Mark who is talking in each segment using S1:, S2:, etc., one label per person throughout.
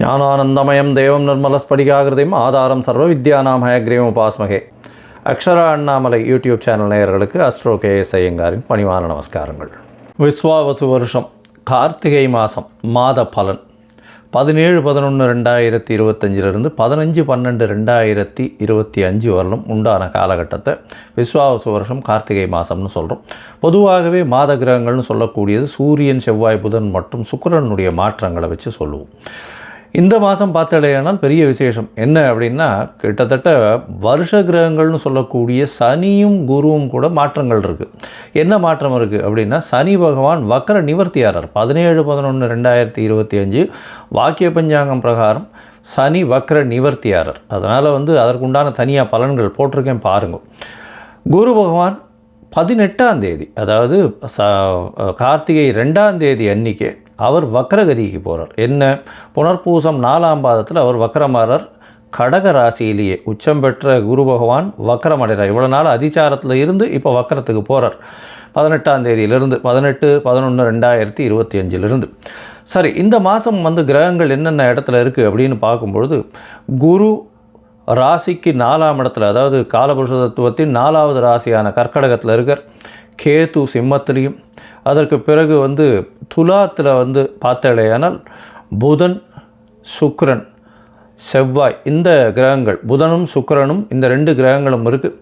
S1: ஞானானந்தமயம் தேவம் நிர்மலஸ்படிகாகிருதியும் ஆதாரம் சர்வ வித்யானாம் ஹயக்ரீவம் உபாஸ்மகே. அக்ஷரா அண்ணாமலை யூடியூப் சேனல் நேயர்களுக்கு அஸ்ட்ரோ கேஎஸ் ஐயங்காரின் பணிவான நமஸ்காரங்கள். விஸ்வாவசு வருஷம் கார்த்திகை மாதம் மாத பலன் 17-11-2025 15-12-2025 வரலும் உண்டான காலகட்டத்தை விஸ்வாவசு வருஷம் கார்த்திகை மாதம்னு சொல்கிறோம். பொதுவாகவே மாத கிரகங்கள்னு சொல்லக்கூடியது சூரியன், செவ்வாய், புதன் மற்றும் சுக்கிரனுடைய மாற்றங்களை வச்சு சொல்லுவோம். இந்த மாதம் பார்த்தாலேனால் பெரிய விசேஷம் என்ன அப்படின்னா, கிட்டத்தட்ட வருஷ கிரகங்கள்னு சொல்லக்கூடிய சனியும் குருவும் கூட மாற்றங்கள் இருக்குது. என்ன மாற்றம் இருக்குது அப்படின்னா, சனி பகவான் வக்கர நிவர்த்தியாளர் 17-11-2025 வாக்கிய பஞ்சாங்கம் பிரகாரம் சனி வக்கர நிவர்த்தியாளர். அதனால் அதற்குண்டான தனியாக பலன்கள் போட்டிருக்கேன் பாருங்கள். குரு பகவான் 18ஆம் தேதி, அதாவது கார்த்திகை 2ஆம் தேதி அன்றைக்கே அவர் வக்கரகதிக்கு போகிறார். என்ன, புனர்பூசம் 4ஆம் பாதத்தில் அவர் வக்கரமாறார். கடக ராசியிலேயே உச்சம் பெற்ற குரு பகவான் வக்கரமடைகிறார். இவ்வளோ நாள் அதிச்சாரத்தில் இருந்து இப்போ வக்கரத்துக்கு போகிறார். 18ஆம் தேதியிலிருந்து 18-11-2025 சரி, இந்த மாதம் கிரகங்கள் என்னென்ன இடத்துல இருக்குது அப்படின்னு பார்க்கும்பொழுது, குரு ராசிக்கு 4ஆம் இடத்துல, அதாவது காலபுருஷ தத்துவத்தின் 4வது ராசியான கர்க்கடகத்தில் இருக்கார். கேது சிம்மத்திலையும், அதற்கு பிறகு துலாத்தில் பார்த்தாலேயானால் புதன், சுக்கிரன், செவ்வாய், இந்த கிரகங்கள் புதனும் சுக்கிரனும் இந்த 2 கிரகங்களும் இருக்குது.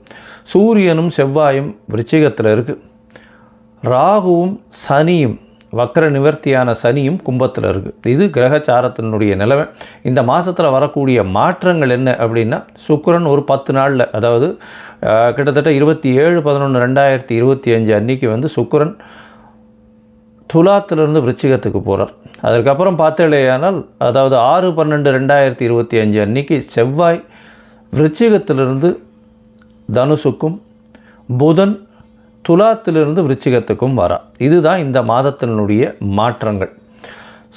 S1: சூரியனும் செவ்வாயும் விருச்சிகத்தில் இருக்குது. ராகுவும் சனியும், வக்கர நிவர்த்தியான சனியும் கும்பத்தில் இருக்குது. இது கிரகச்சாரத்தினுடைய நிலைமை. இந்த மாதத்தில் வரக்கூடிய மாற்றங்கள் என்ன அப்படின்னா, சுக்கிரன் ஒரு 10 நாளில், அதாவது கிட்டத்தட்ட 27-11-2025 அன்றைக்கி சுக்கிரன் துலாத்திலிருந்து விருச்சிகத்துக்கு போகிறார். அதுக்கப்புறம் பார்த்தாலேயானால், அதாவது 6-12-2025 அன்றைக்கி செவ்வாய் விருச்சிகத்திலிருந்து தனுசுக்கும், புதன் துலாத்திலிருந்து விருச்சிகத்துக்கும் வரா. இதுதான் இந்த மாதத்தினுடைய மாற்றங்கள்.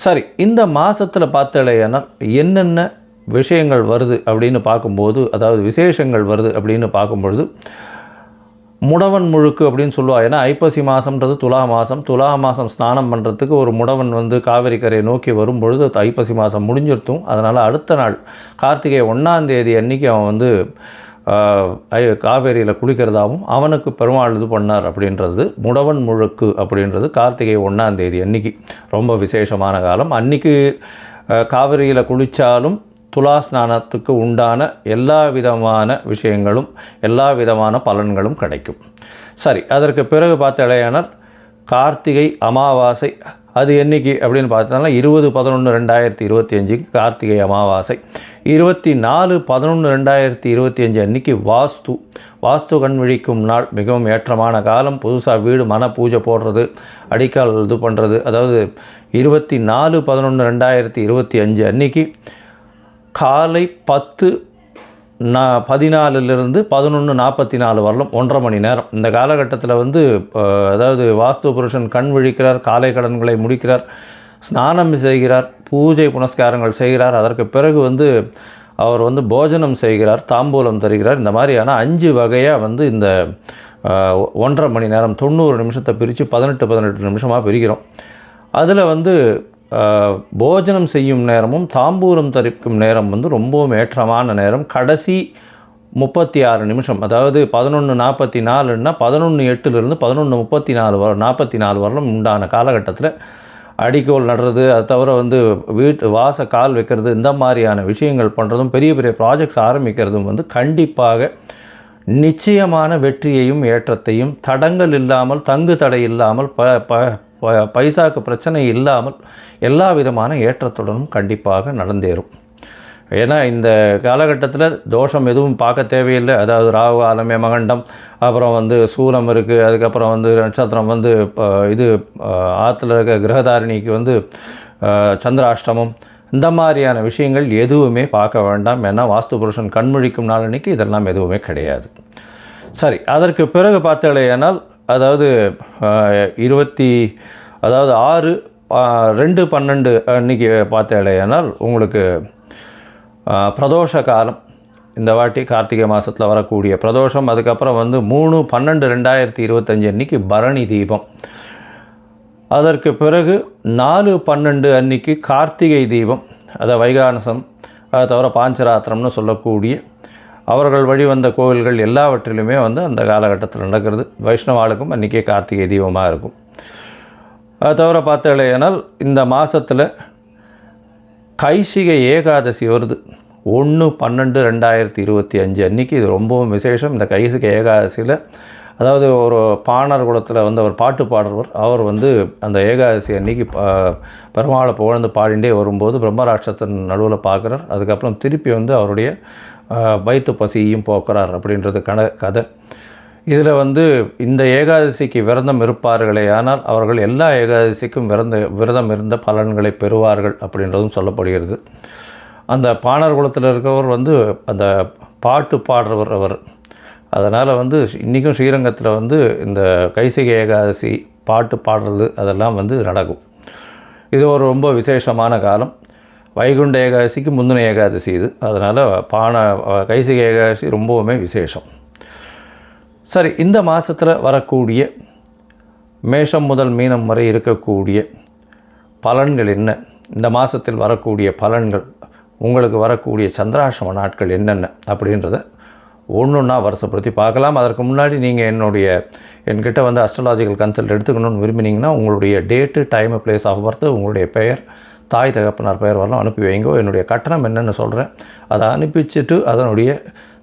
S1: சரி, இந்த மாதத்தில் பார்த்தாலேயானால் என்னென்ன விஷயங்கள் வருது அப்படின்னு பார்க்கும்போது, அதாவது விசேஷங்கள் வருது அப்படின்னு பார்க்கும்பொழுது, முடவன் முழுக்கு அப்படின்னு சொல்லுவாள். ஏன்னா ஐப்பசி மாதம்ன்றது துலா மாதம் ஸ்நானம் பண்ணுறதுக்கு ஒரு முடவன் காவேரி கரையை நோக்கி வரும்பொழுது ஐப்பசி மாதம் முடிஞ்சிருத்தும். அதனால் அடுத்த நாள் கார்த்திகை 1ஆம் தேதி அன்றைக்கி அவன் காவேரியில் குளிக்கிறதாகவும் அவனுக்கு பெருமாள் இது பண்ணார் அப்படின்றது முடவன் முழுக்கு அப்படின்றது கார்த்திகை 1ஆம் தேதி அன்றைக்கி ரொம்ப விசேஷமான காலம். அன்றைக்கி காவேரியில் குளித்தாலும் துலா ஸ்நானத்துக்கு உண்டான எல்லா விதமான விஷயங்களும், எல்லா விதமான பலன்களும் கிடைக்கும். சரி, அதற்கு பிறகு பார்த்தாலேயானால் கார்த்திகை அமாவாசை, அது என்றைக்கு அப்படின்னு பார்த்தோம்னா 20-11-2025 கார்த்திகை அமாவாசை. 24-11-2025 அன்றைக்கி வாஸ்து கண் விழிக்கும் நாள். மிகவும் ஏற்றமான காலம். புதுசாக வீடு மன பூஜை போடுறது, அடிக்கால் இது பண்ணுறது. அதாவது 24-11-2025 அன்றைக்கி காலை 10:14 11:44 வரலும் 1.5 மணி நேரம். இந்த காலகட்டத்தில் அதாவது வாஸ்து புருஷன் கண் விழிக்கிறார், காலை கடன்களை முடிக்கிறார், ஸ்நானம் செய்கிறார், பூஜை புனஸ்காரங்கள் செய்கிறார். அதற்கு பிறகு அவர் போஜனம் செய்கிறார், தாம்பூலம் தருகிறார். இந்த மாதிரியான 5 வகையாக இந்த 1.5 மணி நேரம் 90 நிமிஷத்தை பிரித்து 18 நிமிஷமாக பிரிக்கிறோம். அதில் போஜனம் செய்யும் நேரமும் தாம்பூலம் தரிக்கும் நேரம் ரொம்பவும் ஏற்றமான நேரம். கடைசி 36 நிமிஷம், அதாவது 11:44ன்னா 11:08 11:34 வரலும் உண்டான காலகட்டத்தில் அடிக்கோல் நடுறது, அது தவிர வீட்டு வாச கால் வைக்கிறது, இந்த மாதிரியான விஷயங்கள் பண்ணுறதும், பெரிய பெரிய ப்ராஜெக்ட்ஸ் ஆரம்பிக்கிறதும் கண்டிப்பாக நிச்சயமான வெற்றியையும் ஏற்றத்தையும், தடங்கள் இல்லாமல், தங்கு தடை இல்லாமல், பைசாக்கு பிரச்சனை இல்லாமல் எல்லா விதமான ஏற்றத்துடனும் கண்டிப்பாக நடந்தேறும். ஏன்னா இந்த காலகட்டத்தில் தோஷம் எதுவும் பார்க்க தேவையில்லை. அதாவது ராகு காலம், யமகண்டம், அப்புறம் சூலம் இருக்குது, அதுக்கப்புறம் நட்சத்திரம் இது ஆற்றுல இருக்க கிரகதாரிணிக்கு சந்திராஷ்டமம், இந்த மாதிரியான விஷயங்கள் எதுவுமே பார்க்க வேண்டாம். ஏன்னா வாஸ்து புருஷன் கண்முழிக்கும் நாள் அன்றைக்கி இதெல்லாம் எதுவுமே கிடையாது. சரி, அதற்கு பிறகு பார்த்தாலேயானால், அதாவது 6-2-12 அன்றைக்கி பார்த்தாலேயானால் உங்களுக்கு பிரதோஷ காலம். இந்த வாட்டி கார்த்திகை மாதத்தில் வரக்கூடிய பிரதோஷம். அதுக்கப்புறம் 3-12-2025 அன்றைக்கி பரணி தீபம். அதற்கு பிறகு 4-12 அன்றைக்கி கார்த்திகை தீபம். அதை வைகானசம், அதை தவிர பாஞ்சராத்திரம்னு சொல்லக்கூடிய அவர்கள் வழி வந்த கோவில்கள் எல்லாவற்றிலுமே வந்து அந்த காலகட்டத்தில் நடக்கிறது. வைஷ்ணவாளுக்கும் அன்றைக்கே கார்த்திகை தீபமாக இருக்கும். அதை தவிர பார்த்தாலேனால் இந்த மாதத்தில் கைசிகை ஏகாதசி வருது. 1/12/2025 அன்றைக்கி இது ரொம்பவும் விசேஷம். இந்த கைசிகை ஏகாதசியில் அதாவது ஒரு பாணர் குலத்தில் வந்து அவர் பாட்டு பாடுறவர். அவர் வந்து அந்த ஏகாதசி அன்றைக்கி பெருமாளை புகழ்ந்து பாடிண்டே வரும்போது பிரம்மராட்சசன் நடுவில் பார்க்குறார். அதுக்கப்புறம் திருப்பி வந்து அவருடைய வயிற்று பசியையும் போக்குறார் அப்படின்றது கதை. இதில் வந்து இந்த ஏகாதசிக்கு விரதம் இருப்பார்களே ஆனால் அவர்கள் எல்லா ஏகாதசிக்கும் விரதம் இருந்த பலன்களை பெறுவார்கள் அப்படின்றதும் சொல்லப்படுகிறது. அந்த பாணர் குலத்தில் இருக்கவர் வந்து அந்த பாட்டு பாடுறவர் அவர். அதனால் வந்து இன்றைக்கும் ஸ்ரீரங்கத்தில் வந்து இந்த கைசிகை ஏகாதசி பாட்டு பாடுறது அதெல்லாம் வந்து நடக்கும். இது ஒரு ரொம்ப விசேஷமான காலம். வைகுண்ட ஏகாதசிக்கு முந்தின ஏகாதசி இது. அதனால் கைசிகை ஏகாதசி ரொம்பவுமே விசேஷம். சரி, இந்த மாதத்தில் வரக்கூடிய மேஷம் முதல் மீனம் வரை இருக்கக்கூடிய பலன்கள் என்ன, இந்த மாதத்தில் வரக்கூடிய பலன்கள், உங்களுக்கு வரக்கூடிய சந்திராஷ்டம நாட்கள் என்னென்ன அப்படின்றத ஒன்றுன்னா வருஷப்படுத்தி பார்க்கலாம். அதற்கு முன்னாடி நீங்கள் என்கிட்ட வந்து அஸ்ட்ராலாஜிக்கல் கன்சல்ட் எடுத்துக்கணும்னு விரும்பினீங்கன்னா உங்களுடைய date, time, place of birth, உங்களுடைய பெயர், தாய் தகப்பனார் பெயர் வரலாம் அனுப்பி வைங்கோ. என்னுடைய கட்டணம் என்னென்னு சொல்கிறேன். அதை அனுப்பிச்சிட்டு அதனுடைய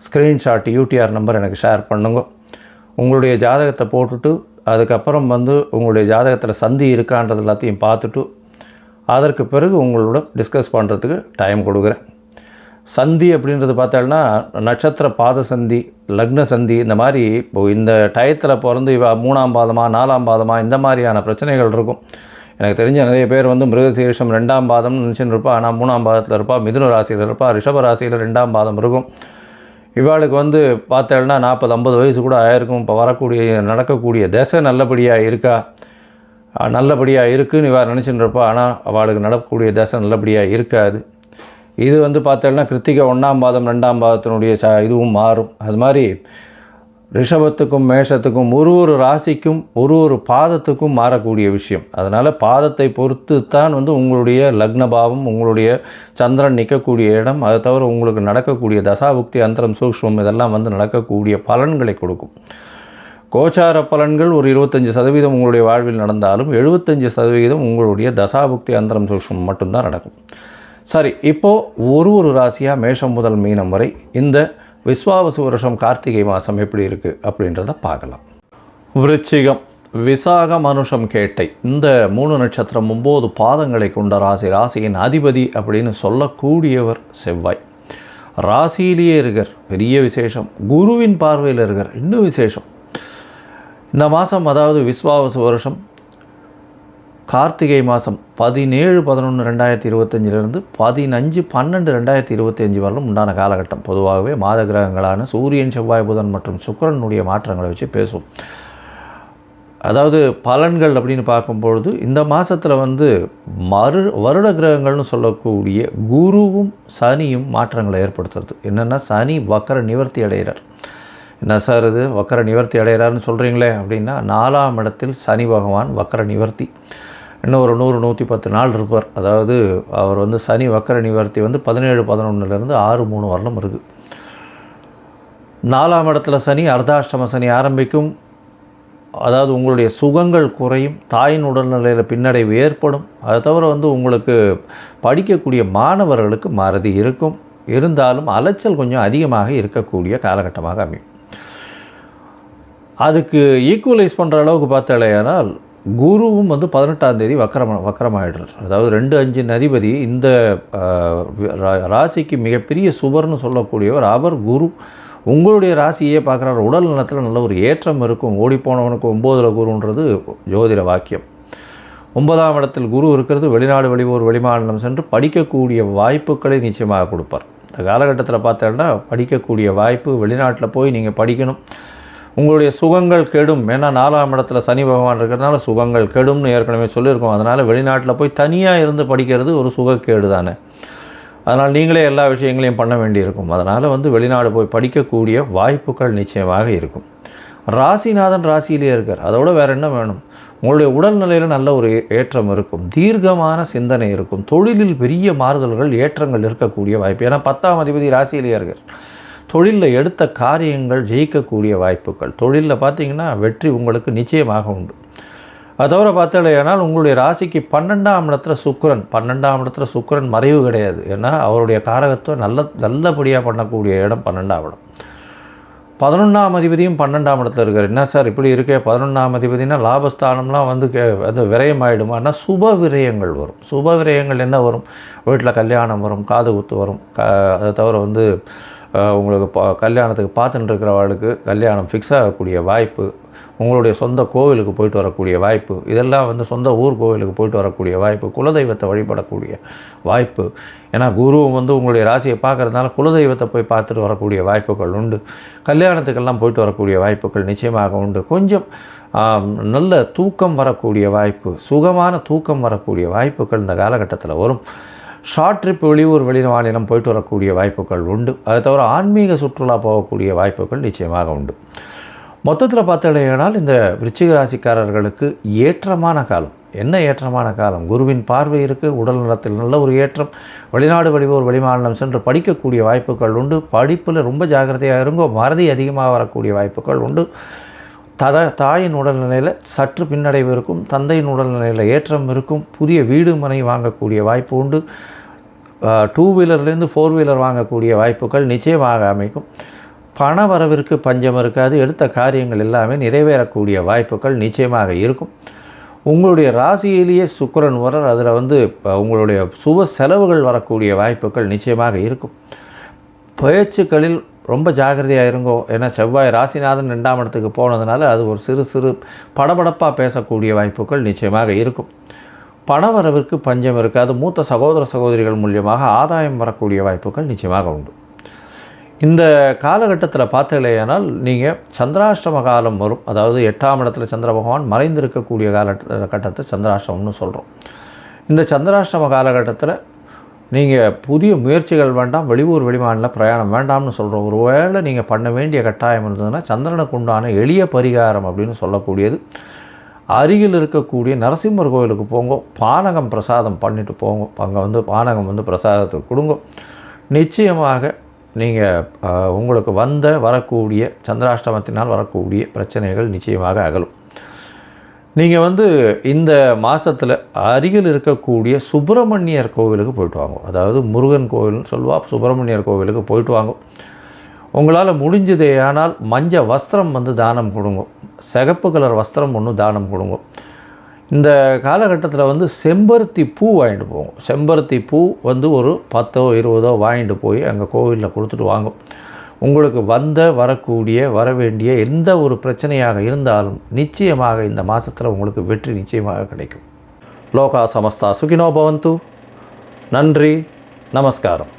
S1: ஸ்க்ரீன்ஷாட் யூடிஆர் நம்பர் எனக்கு ஷேர் பண்ணுங்க. உங்களுடைய ஜாதகத்தை போட்டுட்டு அதுக்கப்புறம் வந்து உங்களுடைய ஜாதகத்தில் சந்தி இருக்கான்றது எல்லாத்தையும் பார்த்துட்டு அதற்கு பிறகு உங்களோட டிஸ்கஸ் பண்ணுறதுக்கு டைம் கொடுக்குறேன். சந்தி அப்படின்றது பார்த்தோம்னா நட்சத்திர பாத சந்தி, லக்ன சந்தி, இந்த மாதிரி இப்போது இந்த டயத்தில் பிறந்து 3ஆம் பாதமா 4ஆம் பாதமா இந்த மாதிரியான பிரச்சனைகள் இருக்கும். எனக்கு தெரிஞ்ச நிறைய பேர் வந்து மிருகசீரிஷம் 2ஆம் பாதம்னு நினச்சின்னு இருப்பா. ஆனால் 3ஆம் பாதத்தில் இருப்பா, மிதுன ராசியில் இருப்பா, ரிஷப ராசியில் 2ஆம் பாதம் இருக்கும். இவாளுக்கு வந்து பார்த்தேன்னா 40-50 வயசு கூட ஆயிருக்கும். இப்போ நடக்கக்கூடிய தசை நல்லபடியாக இருக்கா, நல்லபடியாக இருக்குதுன்னு இவா நினச்சின்னு இருப்பா. ஆனால் அவளுக்கு நடக்கக்கூடிய தசை நல்லபடியாக இருக்காது. இது வந்து பார்த்தோன்னா கிருத்திகை 1ஆம் பாதம் 2ஆம் பாதத்தினுடைய இதுவும் மாறும். அது மாதிரி ரிஷபத்துக்கும் மேஷத்துக்கும் ஒரு ராசிக்கும் ஒரு பாதத்துக்கும் மாறக்கூடிய விஷயம். அதனால் பாதத்தை பொறுத்து தான் வந்து உங்களுடைய லக்னபாவம், உங்களுடைய சந்திரன் நிற்கக்கூடிய இடம், அதை தவிர உங்களுக்கு நடக்கக்கூடிய தசாபுக்தி, அந்தரம், சூக்ஷ்மம் இதெல்லாம் வந்து நடக்கக்கூடிய பலன்களை கொடுக்கும். கோச்சார பலன்கள் ஒரு 25% உங்களுடைய வாழ்வில் நடந்தாலும் 75% உங்களுடைய தசாபுக்தி, அந்தரம், சூக்ஷ்மம் மட்டும்தான் நடக்கும். சரி, இப்போது ஒரு ராசியாக மேஷம் முதல் மீனம் வரை இந்த விஸ்வாவசு வருஷம் கார்த்திகை மாதம் எப்படி இருக்குது அப்படின்றத பார்க்கலாம். விருச்சிகம், விசாகம், அனுஷம், கேட்டை இந்த 3 நட்சத்திரம் 9 பாதங்களை கொண்ட ராசி. ராசியின் அதிபதி அப்படின்னு சொல்லக்கூடியவர் செவ்வாய். ராசியிலேயே இருக்கார், பெரிய விசேஷம். குருவின் பார்வையில் இருக்கார், இன்னும் விசேஷம். இந்த மாதம் அதாவது விஸ்வாவசு வருஷம் கார்த்திகை மாதம் 17/11/2025 15/12/2025 வரலும் உண்டான காலகட்டம். பொதுவாகவே மாத கிரகங்களான சூரியன், செவ்வாய், புதன் மற்றும் சுக்கிரனுடைய மாற்றங்களை வச்சு பேசுவோம். அதாவது பலன்கள் அப்படின்னு பார்க்கும்பொழுது இந்த மாதத்தில் வந்து வருட கிரகங்கள்னு சொல்லக்கூடிய குருவும் சனியும் மாற்றங்களை ஏற்படுத்துறது. என்னென்னா சனி வக்கர நிவர்த்தி அடைகிறார். என்ன சார் இது வக்கர நிவர்த்தி அடைகிறார்னு சொல்கிறீங்களே அப்படின்னா, 4ஆம் இடத்தில் சனி பகவான் வக்கர நிவர்த்தி. இன்னும் ஒரு 100-110 நாள் இருப்பார். அதாவது அவர் வந்து சனி வக்கர நிவர்த்தி வந்து 17/11 6/3 வரலும் இருக்குது. 4ஆம் இடத்துல சனி அர்த்தாஷ்டம சனி ஆரம்பிக்கும். அதாவது உங்களுடைய சுகங்கள் குறையும், தாயின் உடல்நிலையில் பின்னடைவு ஏற்படும். அதை தவிர வந்து உங்களுக்கு படிக்கக்கூடிய மாணவர்களுக்கு மறதி இருக்கும், இருந்தாலும் அலைச்சல் கொஞ்சம் அதிகமாக இருக்கக்கூடிய காலகட்டமாக அமையும். அதுக்கு ஈக்குவலைஸ் பண்ணுற அளவுக்கு பார்த்தாலேயானால் குருவும் வந்து 18ஆம் தேதி வக்கரமாகிடுறார். அதாவது 2-5 அதிபதி இந்த ராசிக்கு மிகப்பெரிய சுபர்னு சொல்லக்கூடியவர் அவர். குரு உங்களுடைய ராசியே பார்க்குறாரு. உடல் நலத்தில் நல்ல ஒரு ஏற்றம் இருக்கும். ஓடிப்போனவனுக்கு 9ல் குருன்றது ஜோதிட வாக்கியம். 9ஆம் இடத்தில் குரு இருக்கிறது. வெளிநாடு, வெளியூர், வெளிமாநிலம் சென்று படிக்கக்கூடிய வாய்ப்புகளை நிச்சயமாக கொடுப்பார். இந்த காலகட்டத்தில் பார்த்தோன்னா படிக்கக்கூடிய வாய்ப்பு, வெளிநாட்டில் போய் நீங்கள் படிக்கணும். உங்களுடைய சுகங்கள் கெடும். ஏன்னா 4ஆம் இடத்துல சனி பகவான் இருக்கிறதுனால சுகங்கள் கெடும்னு ஏற்கனவே சொல்லியிருக்கோம். அதனால் வெளிநாட்டில் போய் தனியாக இருந்து படிக்கிறது ஒரு சுகக்கேடு தானே. அதனால் நீங்களே எல்லா விஷயங்களையும் பண்ண வேண்டியிருக்கும். அதனால் வந்து வெளிநாடு போய் படிக்கக்கூடிய வாய்ப்புகள் நிச்சயமாக இருக்கும். ராசிநாதன் ராசியிலே இருக்கார். அதோட வேறு என்ன வேணும்? உங்களுடைய உடல்நிலையில் நல்ல ஒரு ஏற்றம் இருக்கும், தீர்க்கமான சிந்தனை இருக்கும், தொழிலில் பெரிய மாறுதல்கள் ஏற்றங்கள் இருக்கக்கூடிய வாய்ப்பு. ஏன்னா 10ஆம் அதிபதி ராசியிலேயே இருக்கார். தொழிலில் எடுத்த காரியங்கள் ஜெயிக்கக்கூடிய வாய்ப்புகள், தொழிலில் பார்த்திங்கன்னா வெற்றி உங்களுக்கு நிச்சயமாக உண்டு. அது தவிர பார்த்தாலேயானால் உங்களுடைய ராசிக்கு 12ஆம் இடத்துல சுக்கிரன், 12ஆம் இடத்துல சுக்கிரன் மறைவு கிடையாது. ஏன்னா அவருடைய காரகத்துவம் நல்லபடியாக பண்ணக்கூடிய இடம் 12ஆம் இடம். 11ஆம் அதிபதியும் 12ஆம் இடத்துல இருக்கார். என்ன சார் இப்படி இருக்கே, 11ஆம் அதிபதினா லாபஸ்தானம்லாம் வந்து விரயமாயிடுமான்னா சுப விரயங்கள் வரும். சுப விரயங்கள் என்ன வரும்? வீட்டில் கல்யாணம் வரும், காது குத்து வரும். அதை தவிர வந்து உங்களுக்கு கல்யாணத்துக்கு பார்த்துட்டு இருக்கிறவர்களுக்கு கல்யாணம் ஃபிக்ஸ் ஆகக்கூடிய வாய்ப்பு, உங்களுடைய சொந்த கோவிலுக்கு போயிட்டு வரக்கூடிய வாய்ப்பு, இதெல்லாம் வந்து சொந்த ஊர் கோவிலுக்கு போயிட்டு வரக்கூடிய வாய்ப்பு, குலதெய்வத்தை வழிபடக்கூடிய வாய்ப்பு. ஏன்னா குருவும் வந்து உங்களுடைய ராசியை பார்க்குறதுனால குலதெய்வத்தை போய் பார்த்துட்டு வரக்கூடிய வாய்ப்புகள் உண்டு. கல்யாணத்துக்கெல்லாம் போயிட்டு வரக்கூடிய வாய்ப்புகள் நிச்சயமாக உண்டு. கொஞ்சம் நல்ல தூக்கம் வரக்கூடிய வாய்ப்பு, சுகமான தூக்கம் வரக்கூடிய வாய்ப்புகள் இந்த காலகட்டத்தில் வரும். ஷார்ட் ட்ரிப் வெளியூர் வெளிமாநிலம் போயிட்டு வரக்கூடிய வாய்ப்புகள் உண்டு. அதை தவிர ஆன்மீக சுற்றுலா போகக்கூடிய வாய்ப்புகள் நிச்சயமாக உண்டு. மொத்தத்தில் பார்த்தடையானால் இந்த விருச்சிக ராசிக்காரர்களுக்கு ஏற்றமான காலம். என்ன ஏற்றமான காலம்? குருவின் பார்வை இருக்குது, உடல் நலத்தில் நல்ல ஒரு ஏற்றம், வெளிநாடு வெளியூர் வெளிமாநிலம் சென்று படிக்கக்கூடிய வாய்ப்புகள் உண்டு. படிப்பில் ரொம்ப ஜாக்கிரதையாக இருங்கோ, மறதி அதிகமாக வரக்கூடிய வாய்ப்புகள் உண்டு. தாயின் உடல்நிலையில் சற்று பின்னடைவு இருக்கும், தந்தையின் உடல்நிலையில் ஏற்றம் இருக்கும். புதிய வீடு மனை வாங்கக்கூடிய வாய்ப்பு உண்டு. 2 வீலர்லேருந்து 4 வீலர் வாங்கக்கூடிய வாய்ப்புகள் நிச்சயமாக அமைக்கும். பண வரவிற்கு பஞ்சம் இருக்காது. எடுத்த காரியங்கள் எல்லாமே நிறைவேறக்கூடிய வாய்ப்புகள் நிச்சயமாக இருக்கும். உங்களுடைய ராசியிலேயே சுக்கிரன் வர, அதில் வந்து உங்களுடைய சுப செலவுகள் வரக்கூடிய வாய்ப்புகள் நிச்சயமாக இருக்கும். பேச்சுக்களில் ரொம்ப ஜாக்கிரதையாக இருங்கோ. ஏன்னா செவ்வாய் ராசிநாதன் 2ஆம் இடத்துக்கு போனதுனால அது ஒரு சிறு படபடப்பாக பேசக்கூடிய வாய்ப்புகள் நிச்சயமாக இருக்கும். பணவரவிற்கு பஞ்சம் இருக்காது. மூத்த சகோதர சகோதரிகள் மூலியமாக ஆதாயம் வரக்கூடிய வாய்ப்புகள் நிச்சயமாக உண்டு. இந்த காலகட்டத்தில் பார்த்தீங்களேனால் நீங்கள் சந்திராஷ்டம காலம் வரும். அதாவது 8ஆம் இடத்துல சந்திர பகவான் மறைந்திருக்கக்கூடிய காலகட்டத்தை சந்திராஷ்டமம்னு சொல்கிறோம். இந்த சந்திராஷ்டம காலகட்டத்தில் நீங்கள் புதிய முயற்சிகள் வேண்டாம், வெளியூர் வெளிமாநில பிரயாணம் வேண்டாம்னு சொல்கிறோம். ஒரு வேளை நீங்கள் பண்ண வேண்டிய கட்டாயம் இருந்ததுன்னா சந்திரனுக்கு உண்டான எளிய பரிகாரம் அப்படின்னு சொல்லக்கூடியது, அருகில் இருக்கக்கூடிய நரசிம்மர் கோவிலுக்கு போங்க, பானகம் பிரசாதம் பண்ணிவிட்டு போங்க. அங்கே வந்து பானகம் வந்து பிரசாதத்துக்கு கொடுங்க. நிச்சயமாக நீங்கள் உங்களுக்கு வரக்கூடிய சந்திராஷ்டமத்தினால் வரக்கூடிய பிரச்சனைகள் நிச்சயமாக அகலும். நீங்கள் வந்து இந்த மாதத்தில் அருகில் இருக்கக்கூடிய சுப்பிரமணியர் கோவிலுக்கு போயிட்டு வாங்க. அதாவது முருகன் கோவில்னு சொல்லுவாள், சுப்பிரமணியர் கோவிலுக்கு போயிட்டு வாங்க. உங்களால் முடிஞ்சதே ஆனால் மஞ்சள் வஸ்திரம் வந்து தானம் கொடுங்க, சிகப்பு கலர் வஸ்திரம் ஒன்று தானம் கொடுங்க. இந்த காலகட்டத்தில் வந்து செம்பருத்தி பூ வாங்கிட்டு போவோம். செம்பருத்தி பூ வந்து ஒரு 10 20 வாங்கிட்டு போய் அங்கே கோவிலில் கொடுத்துட்டு வாங்க. உங்களுக்கு வரவேண்டிய எந்த ஒரு பிரச்சனையாக இருந்தாலும் நிச்சயமாக இந்த மாதத்தில் உங்களுக்கு வெற்றி நிச்சயமாக கிடைக்கும். லோகா சமஸ்தா சுகினோ பவந்து. நன்றி, நமஸ்காரம்.